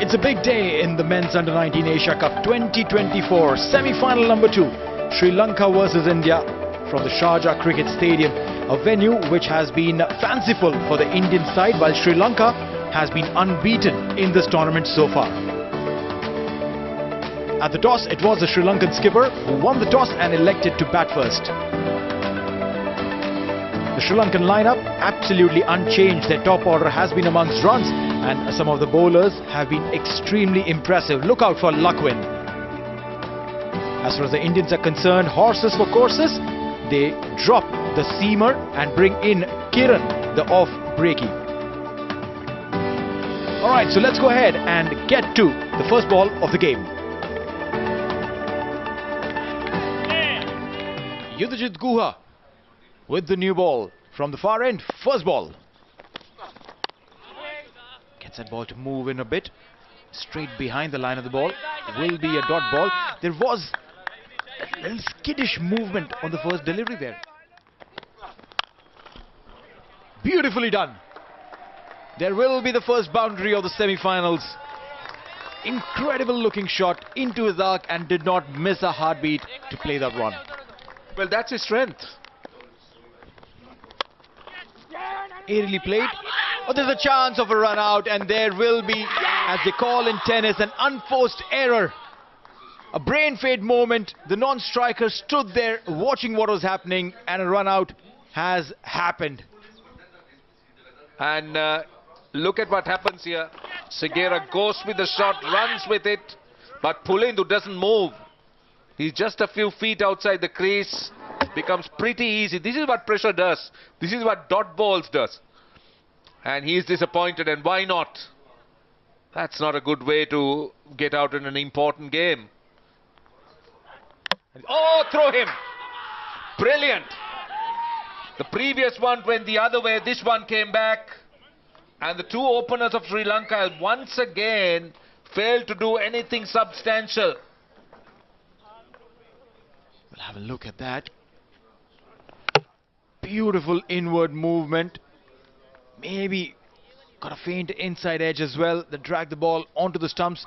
It's a big day in the Men's Under-19 Asia Cup 2024 semi-final number 2, Sri Lanka versus India from the Sharjah Cricket Stadium, a venue which has been fanciful for the Indian side, while Sri Lanka has been unbeaten in this tournament so far. At the toss, it was the Sri Lankan skipper who won the toss and elected to bat first. The Sri Lankan lineup absolutely unchanged. Their top order has been amongst runs, and some of the bowlers have been extremely impressive. Look out for Lakwin. As far as the Indians are concerned, horses for courses, they drop the seamer and bring in Kiran, the off-breaky. Alright, so let's go ahead and get to the first ball of the game. Yudhajit Guha with the new ball from the far end. First ball. Gets that ball to move in a bit. Straight behind the line of the ball. Will be a dot ball. There was a little skittish movement on the first delivery there. Beautifully done. There will be the first boundary of the semi-finals. Incredible looking shot into his arc and did not miss a heartbeat to play that one. Well, that's his strength. Aerially played. Oh, there's a chance of a run out, and there will be, as they call in tennis, an unforced error. A brain fade moment. The non-striker stood there watching what was happening, and a run out has happened. And look at what happens here. Segera goes with the shot, runs with it, but Pulendu doesn't move. He's just a few feet outside the crease. Becomes pretty easy. This is what pressure does. This is what dot balls does. And he's disappointed, and why not? That's not a good way to get out in an important game. Oh, throw him. Brilliant. The previous one went the other way. This one came back. And the two openers of Sri Lanka once again failed to do anything substantial. We'll have a look at that. Beautiful inward movement. Maybe got a faint inside edge as well that dragged the ball onto the stumps.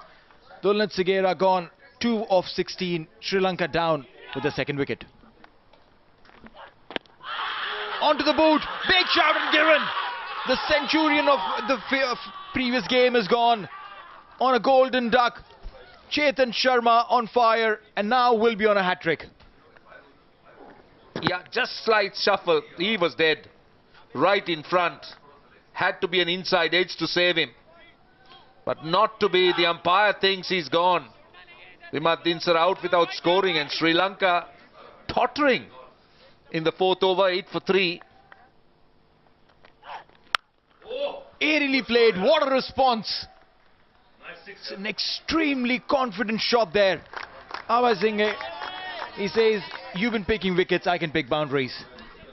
Dulnath Segera gone 2 of 16. Sri Lanka down with the second wicket. Onto the boot. Big shot and Kiran. The centurion of the previous game is gone on a golden duck. Chetan Sharma on fire, and now will be on a hat-trick. Yeah, just slight shuffle. He was dead. Right in front. Had to be an inside edge to save him. But not to be. The umpire thinks he's gone. Vimat Dinsar out without scoring, and Sri Lanka tottering in the fourth over, 8 for 3. Aerially played. What a response. It's an extremely confident shot there. Abhay Singh, he says, you've been picking wickets, I can pick boundaries.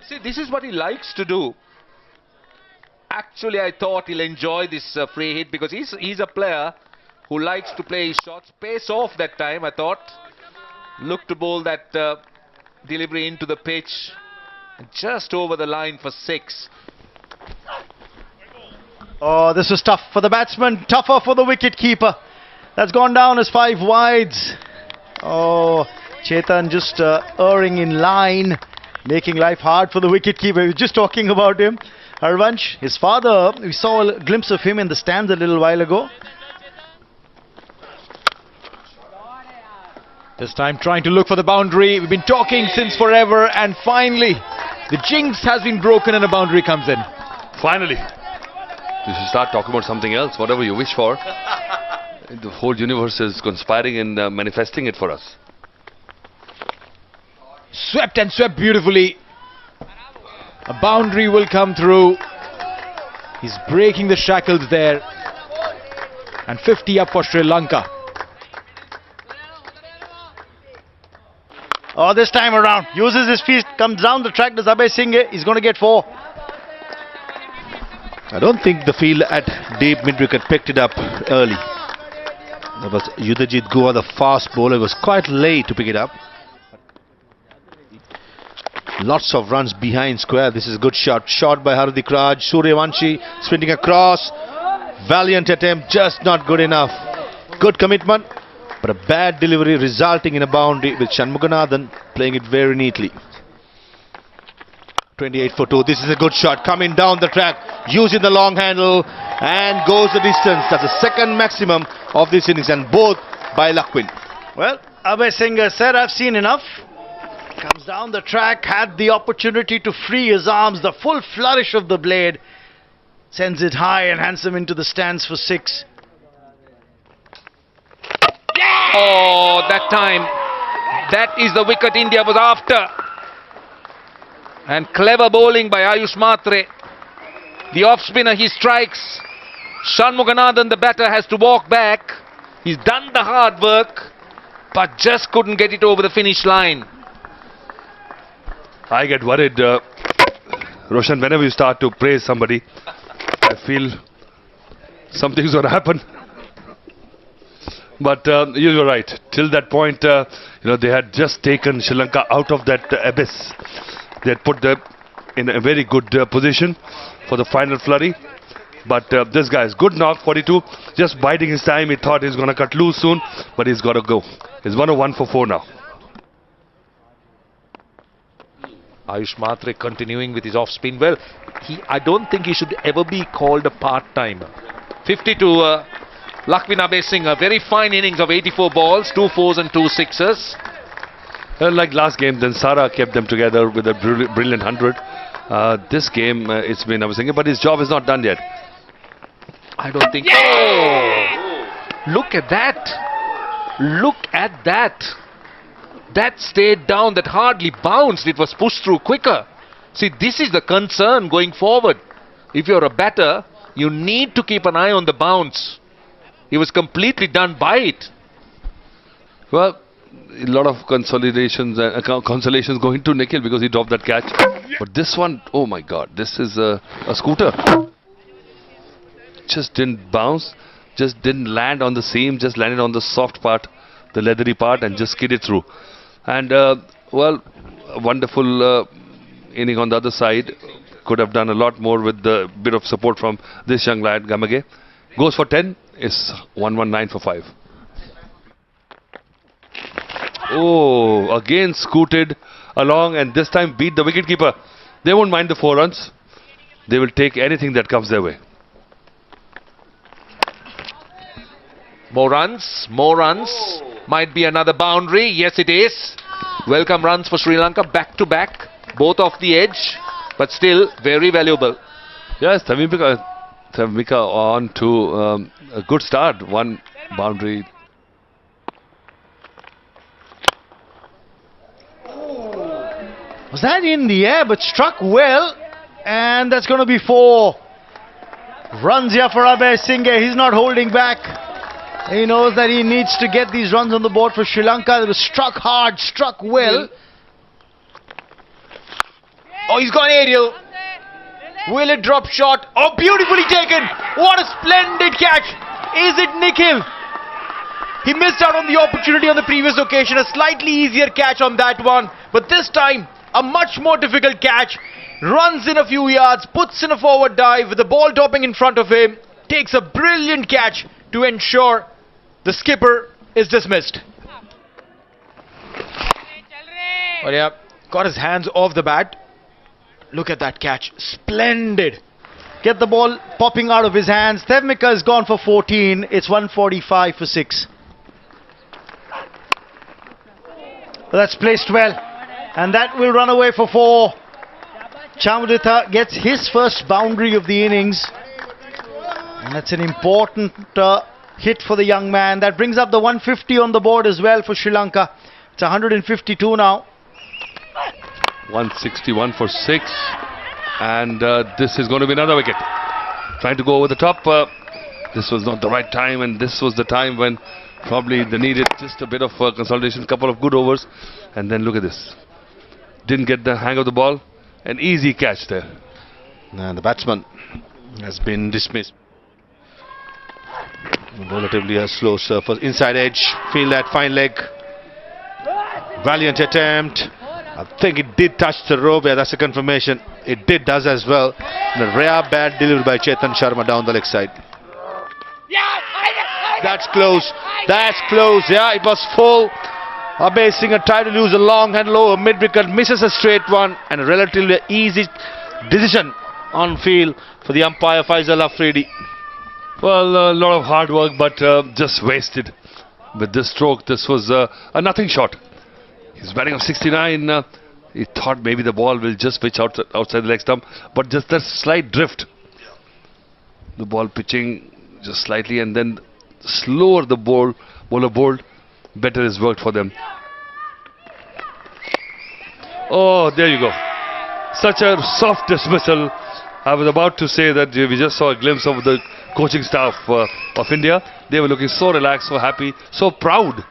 See, this is what he likes to do. Actually, I thought he'll enjoy this free hit because he's a player who likes to play his shots. Pace off that time, I thought. Look to bowl that delivery into the pitch. And just over the line for 6. Oh, this was tough for the batsman, tougher for the wicket-keeper. That's gone down as 5 wides. Oh, Chetan just erring in line, making life hard for the wicket-keeper. We were just talking about him. Harvansh, his father, we saw a glimpse of him in the stands a little while ago. This time trying to look for the boundary. We've been talking since forever, and finally the jinx has been broken and a boundary comes in. Finally. You should start talking about something else, whatever you wish for. The whole universe is conspiring and manifesting it for us. Swept and swept beautifully. A boundary will come through. He's breaking the shackles there. And 50 up for Sri Lanka. Oh, this time around, uses his feet, comes down the track, does Abhay Singh, he's going to get 4. I don't think the field at deep mid-wicket picked it up early. That was Yudhajit Guha, the fast bowler, was quite late to pick it up. Lots of runs behind square. This is a good shot. Shot by Hardik Raj. Suryavanshi sprinting across. Valiant attempt, just not good enough. Good commitment, but a bad delivery resulting in a boundary with Shanmuganathan playing it very neatly. 28 for 2. This is a good shot coming down the track, using the long handle and goes the distance. That's the second maximum of this innings, and both by Lakwin. Well, Abhay Singh said, I've seen enough. Comes down the track, had the opportunity to free his arms. The full flourish of the blade sends it high and handsome into the stands for 6. Oh, that time. That is the wicket India was after. And clever bowling by Ayush Matre. The off-spinner, he strikes. Shanmuganathan, the batter, has to walk back. He's done the hard work, but just couldn't get it over the finish line. I get worried, Roshan, whenever you start to praise somebody, I feel something's going to happen. But you're right. Till that point, they had just taken Sri Lanka out of that abyss. They had put them in a very good position for the final flurry. But this guy is good knock, 42. Just biding his time. He thought he's going to cut loose soon, but he's got to go. He's 101 for 4 now. Ayush Matre continuing with his off-spin. Well, I don't think he should ever be called a part-timer. 52, Lakwin Abhay Singh, a very fine innings of 84 balls, 2 4s and 2 6s. Like last game, then Sara kept them together with a brilliant 100. This game, it's been, I was thinking, but his job is not done yet. I don't think... Oh! Look at that! Look at that! That stayed down, that hardly bounced. It was pushed through quicker. See, this is the concern going forward. If you're a batter, you need to keep an eye on the bounce. He was completely done by it. Well, a lot of consolations going to Nikhil because he dropped that catch. But this one, oh my God, this is a scooter. Just didn't bounce, just didn't land on the seam, just landed on the soft part, the leathery part, and just skidded through. And well, a wonderful inning on the other side. Could have done a lot more with the bit of support from this young lad, Gamage. Goes for 10, is 119 for 5. Oh, again scooted along, and this time beat the wicketkeeper. They won't mind the 4 runs. They will take anything that comes their way. More runs, more runs. Might be another boundary. Yes, it is. Welcome runs for Sri Lanka, back to back. Both off the edge, but still very valuable. Yes, Thamika on to a good start. 1 boundary. Was that in the air, but struck well, and that's going to be 4 runs here for Abhay Singh. He's not holding back. He knows that he needs to get these runs on the board for Sri Lanka. It was struck hard, struck well. Oh, he's gone aerial. Will it drop short? Oh, beautifully taken. What a splendid catch. Is it Nikhil? He missed out on the opportunity on the previous occasion. A slightly easier catch on that one. But this time, a much more difficult catch. Runs in a few yards, puts in a forward dive with the ball topping in front of him. Takes a brilliant catch to ensure the skipper is dismissed. Oh yeah, got his hands off the bat. Look at that catch. Splendid. Get the ball popping out of his hands. Tevmika has gone for 14. It's 145 for 6. That's placed well. And that will run away for 4. Chamuditha gets his first boundary of the innings. And that's an important hit for the young man. That brings up the 150 on the board as well for Sri Lanka. It's 152 now. 161 for 6. And this is going to be another wicket. Trying to go over the top. This was not the right time, and this was the time when probably they needed just a bit of consolidation, couple of good overs. And then look at this. Didn't get the hang of the ball. An easy catch there. And the batsman has been dismissed. Relatively a slow surface. Inside edge. Feel that fine leg. Valiant attempt. I think it did touch the rope. Yeah, that's a confirmation. It does as well. And a rare bad delivery by Chetan Sharma down the leg side. That's close. That's close. Yeah, it was full. Abhay Singh tried to lose a long hand low, mid-wicket, misses a straight one, and a relatively easy decision on field for the umpire Faisal Afridi. Well, a lot of hard work, but just wasted with this stroke. This was a nothing shot. He's batting of 69. He thought maybe the ball will just pitch outside the leg stump, but just that slight drift. The ball pitching just slightly, and then slower the bowler bowled, better is worked for them. Oh, there you go. Such a soft dismissal. I was about to say that we just saw a glimpse of the coaching staff of India. They were looking so relaxed, so happy, so proud.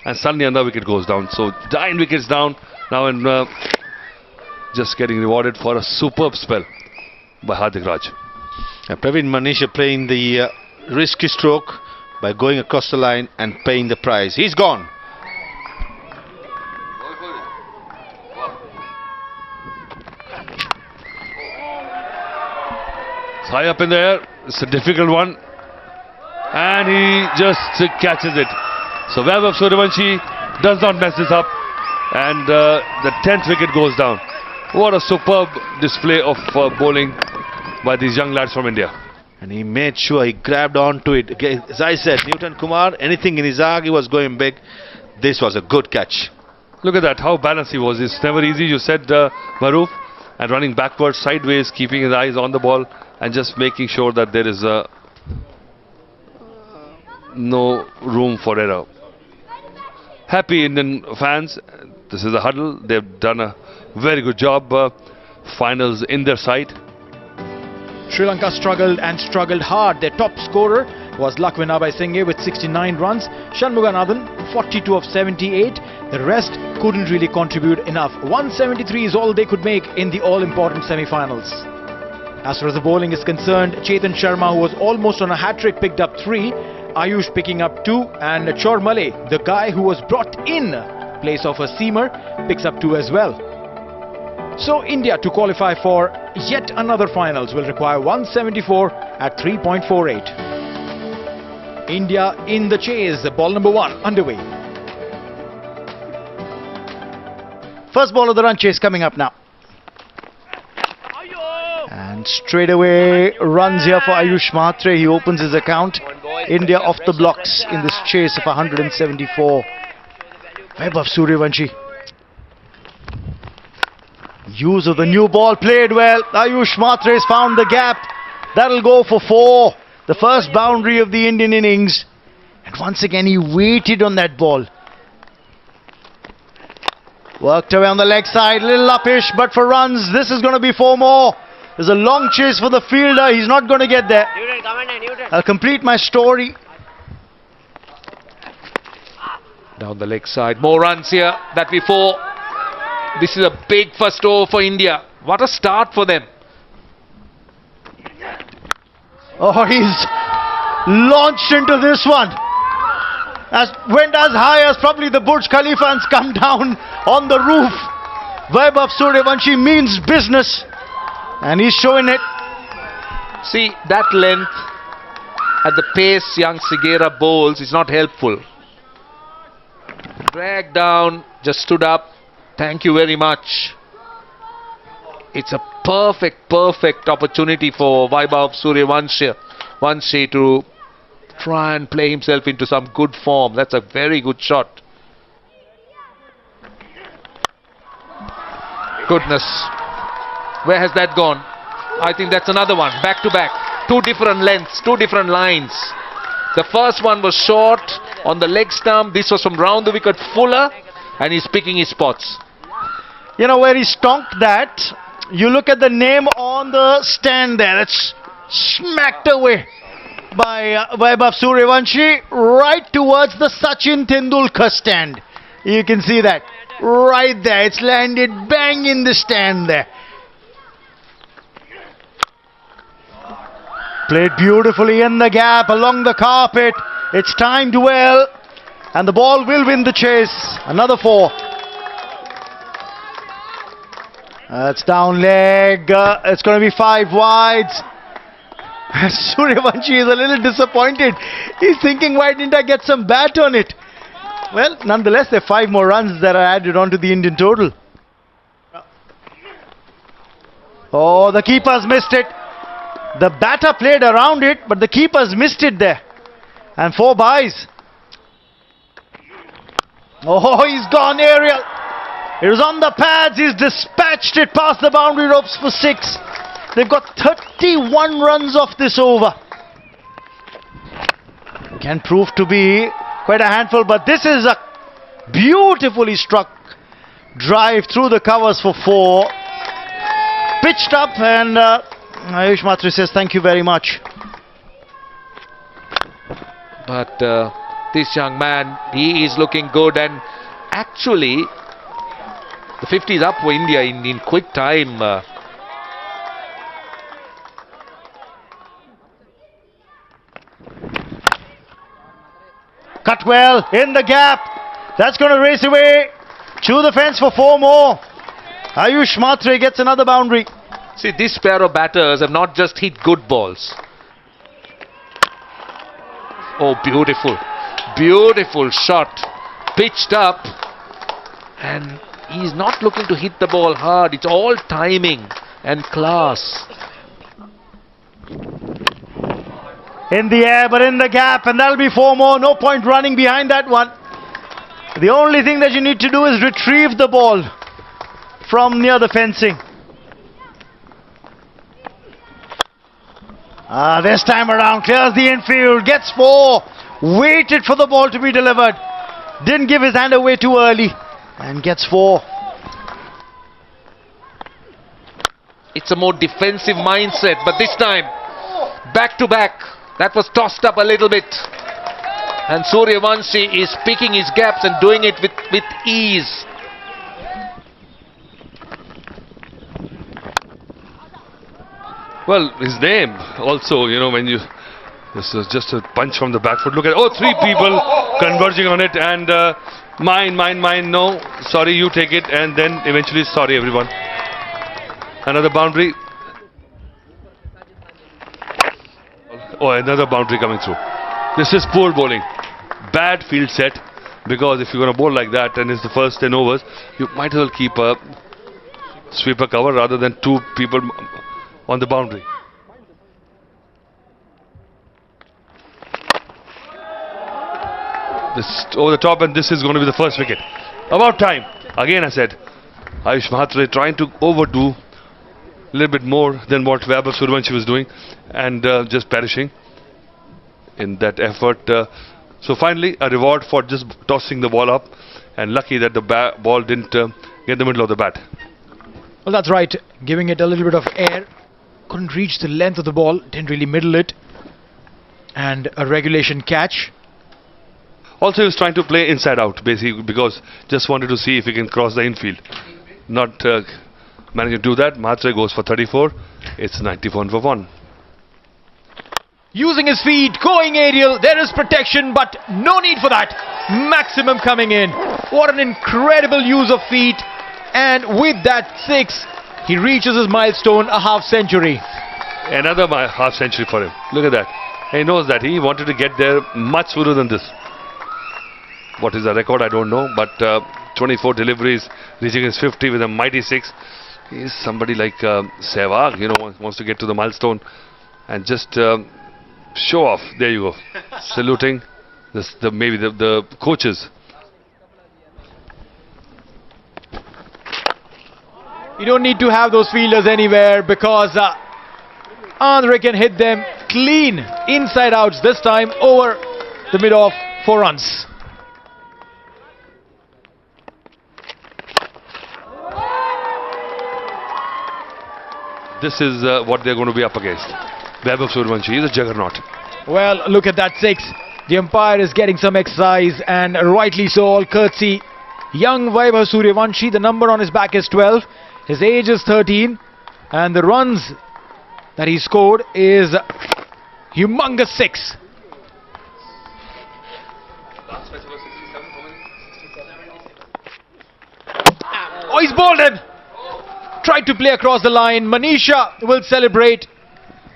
And suddenly another wicket goes down. So 9 wickets down now, and just getting rewarded for a superb spell by Hardik Raj. Praveen Manisha playing the risky stroke by going across the line and paying the price. He's gone. It's high up in the air. It's a difficult one, and he just catches it. So Vaibhav Suryavanshi does not mess this up, and the 10th wicket goes down. What a superb display of bowling by these young lads from India. And he made sure he grabbed onto it. As I said, Newton Kumar, anything in his arm, he was going big. This was a good catch. Look at that, how balanced he was. It's never easy, you said, Maroof, and running backwards, sideways, keeping his eyes on the ball, and just making sure that there is no room for error. Happy Indian fans. This is a huddle. They've done a very good job. Finals in their sight. Sri Lanka struggled and struggled hard. Their top scorer was Lakwin Abaysinghe with 69 runs. Shanmuganathan 42 of 78. The rest couldn't really contribute enough. 173 is all they could make in the all-important semi-finals. As far as the bowling is concerned, Chetan Sharma, who was almost on a hat-trick, picked up 3. Ayush picking up 2, and Chormale, the guy who was brought in place of a seamer, picks up 2 as well. So India to qualify for yet another finals will require 174 at 3.48. India in the chase, ball number 1 underway. First ball of the run chase coming up now. And straight away runs here for Ayush Mhatre. He opens his account. India off the blocks in this chase of 174. Vaibhav Suryavanshi. Use of the new ball played well. Ayush Mhatre has found the gap. That'll go for 4. The first boundary of the Indian innings. And once again he waited on that ball. Worked away on the leg side. Little uppish, but for runs this is going to be 4 more. There's a long chase for the fielder. He's not going to get there. I'll complete my story. Down the leg side. More runs here. That before. This is a big first over for India. What a start for them. Oh, he's launched into this one. Went as high as probably the Burj Khalifa and come down on the roof. Vaibhav Suryavanshi means business. And he's showing it. See, that length at the pace young Sigera bowls is not helpful. Dragged down, just stood up. Thank you very much. It's a perfect opportunity for Vaibhav Suryavanshi to try and play himself into some good form. That's a very good shot. Goodness. Where has that gone? I think that's another one. Back to back. 2 different lengths, 2 different lines. The first one was short on the leg stump. This was from round the wicket fuller, and he's picking his spots. You know where he stonked that? You look at the name on the stand there. It's smacked away by Vaibhav Suryavanshi right towards the Sachin Tendulkar stand. You can see that right there. It's landed bang in the stand there. Played beautifully in the gap along the carpet. It's timed well, and the ball will win the chase. Another 4. That's down leg. It's going to be 5 wides. Suryavanshi is a little disappointed. He's thinking, why didn't I get some bat on it? Well, nonetheless, there are 5 more runs that are added onto the Indian total. Oh, the keeper's missed it. The batter played around it, but the keeper's missed it there. And 4 byes. Oh, he's gone aerial. It was on the pads. He's dispatched it past the boundary ropes for 6. They've got 31 runs off this over. Can prove to be quite a handful, but this is a beautifully struck drive through the covers for 4. Pitched up, and Ayush Mhatre says thank you very much. But this young man, he is looking good, and actually the 50 is up for India in quick time. Cut well in the gap. That's going to race away to the fence for 4 more. Ayush Mhatre gets another boundary. See, this pair of batters have not just hit good balls. Oh, beautiful. Beautiful shot. Pitched up. And he's not looking to hit the ball hard. It's all timing and class. In the air, but in the gap, and that'll be 4 more. No point running behind that one. The only thing that you need to do is retrieve the ball from near the fencing. This time around, clears the infield, gets 4. Waited for the ball to be delivered. Didn't give his hand away too early, and gets 4. It's a more defensive mindset, but this time, back to back. That was tossed up a little bit. And Suryavanshi is picking his gaps and doing it with ease. Well, his name also, you know, when you... This is just a punch from the back foot. Look at... Oh, 3 people converging on it, and mine, no. Sorry, you take it, and then eventually, sorry, everyone. Another boundary. Oh, another boundary coming through. This is poor bowling. Bad field set, because if you're going to bowl like that and it's the first 10 overs, you might as well keep a sweeper cover rather than 2 people on the boundary. This over the top, and this is going to be the first wicket. About time. Again, I said, Ayush Mhatre trying to overdo a little bit more than what Vaibhav Suryavanshi was doing, and just perishing in that effort. So finally, a reward for just tossing the ball up, and lucky that the ball didn't get the middle of the bat. Well, that's right. Giving it a little bit of air. Couldn't reach the length of the ball. Didn't really middle it. And a regulation catch. Also, he was trying to play inside out, basically, because just wanted to see if he can cross the infield. Not managing to do that. Mhatre goes for 34. It's 91 for 1. Using his feet, going aerial. There is protection, but no need for that. Maximum coming in. What an incredible use of feet. And with that 6, he reaches his milestone, a half century. Another half century for him. Look at that. He knows that. He wanted to get there much sooner than this. What is the record? I don't know. But 24 deliveries, reaching his 50 with a mighty 6. He's somebody like Sehwag, you know, wants to get to the milestone and just show off. There you go. Saluting maybe the coaches. You don't need to have those fielders anywhere, because Andre can hit them clean inside outs, this time over the mid-off 4 runs. This is what they're going to be up against. Vaibhav Suryavanshi is a juggernaut. Well, look at that 6. The umpire is getting some exercise, and rightly so, all courtesy. Young Vaibhav Suryavanshi, the number on his back is 12. His age is 13. And the runs that he scored is humongous 6. Oh, he's bowled him. Tried to play across the line. Manisha will celebrate.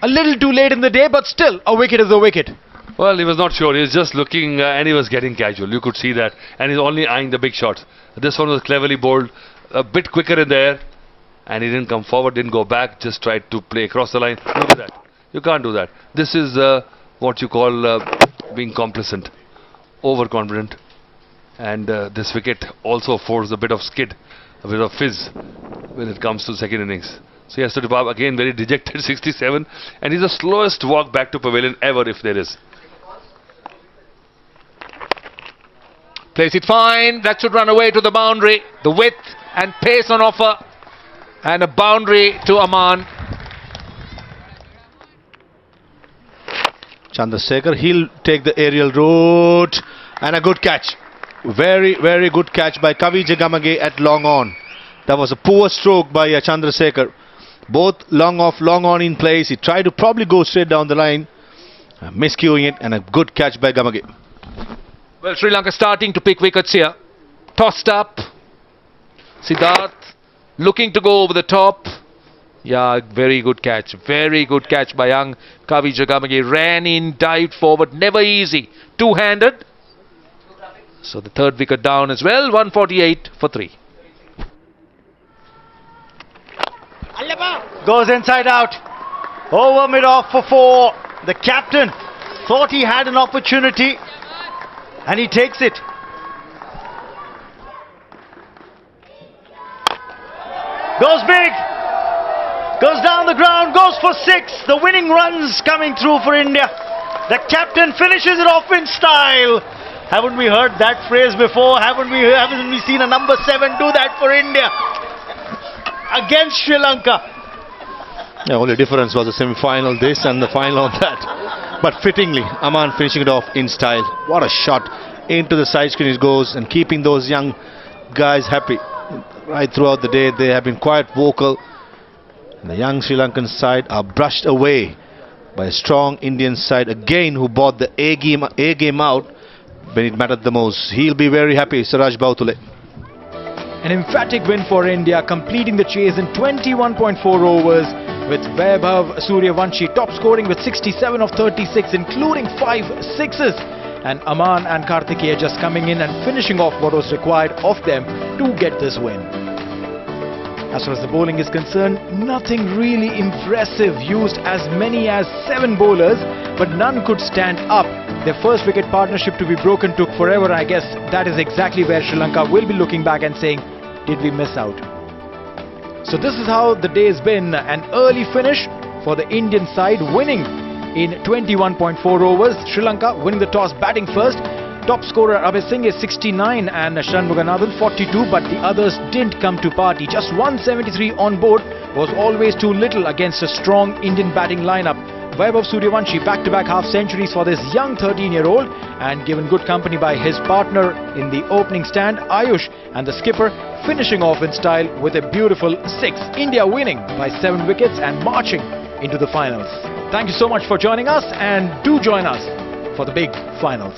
A little too late in the day, but still, a wicket is a wicket. Well, he was not sure. He was just looking and he was getting casual. You could see that. And he's only eyeing the big shots. This one was cleverly bowled, a bit quicker in the air. And he didn't come forward, didn't go back, just tried to play across the line. Look at that. You can't do that. This is what you call being complacent, overconfident. And this wicket also affords a bit of skid, a bit of fizz when it comes to second innings. So he has to depart again, very dejected, 67. And he's the slowest walk back to pavilion ever, if there is. Plays it fine. That should run away to the boundary. The width and pace on offer. And a boundary to Aman. Chandrasekhar, he'll take the aerial route. And a good catch. Very, very good catch by Kavi Jagamage at long on. That was a poor stroke by Chandrasekhar. Both long off, long on in place. He tried to probably go straight down the line. Miscuing it, and a good catch by Gamage. Well, Sri Lanka starting to pick wickets here. Tossed up. Siddharth looking to go over the top. Yeah, very good catch. Very good catch by young Kavi Jagamage. Ran in, dived forward. Never easy. Two-handed. So the third wicket down as well. 148 for 3. Goes inside out. Over mid-off for 4. The captain thought he had an opportunity. And he takes it. Goes big. Goes down the ground. Goes for 6. The winning runs coming through for India. The captain finishes it off in style. Haven't we heard that phrase before? Haven't we seen a number 7 do that for India? Against Sri Lanka. The only difference was the semi-final this and the final on that. But fittingly, Aman finishing it off in style. What a shot. Into the side screen it goes, and keeping those young guys happy. Right throughout the day they have been quite vocal. And the young Sri Lankan side are brushed away by a strong Indian side again, who bought the A game out when it mattered the most. He'll be very happy, Siraj Bautule. An emphatic win for India, completing the chase in 21.4 overs, with Vaibhav Suryavanshi top scoring with 67 of 36, including 5 sixes. And Aman and Karthikeya just coming in and finishing off what was required of them to get this win. As far as the bowling is concerned, nothing really impressive. Used as many as 7 bowlers, but none could stand up. Their first wicket partnership to be broken took forever. I guess that is exactly where Sri Lanka will be looking back and saying, did we miss out? So this is how the day has been. An early finish for the Indian side, winning in 21.4 overs. Sri Lanka winning the toss, batting first. Top scorer Abhay Singh is 69 and Shanmuganathan 42, but the others didn't come to party. Just 173 on board was always too little against a strong Indian batting lineup. Vaibhav Suryavanshi back-to-back half-centuries for this young 13-year-old, and given good company by his partner in the opening stand, Ayush, and the skipper finishing off in style with a beautiful 6. India winning by 7 wickets and marching into the finals. Thank you so much for joining us, and do join us for the big finals.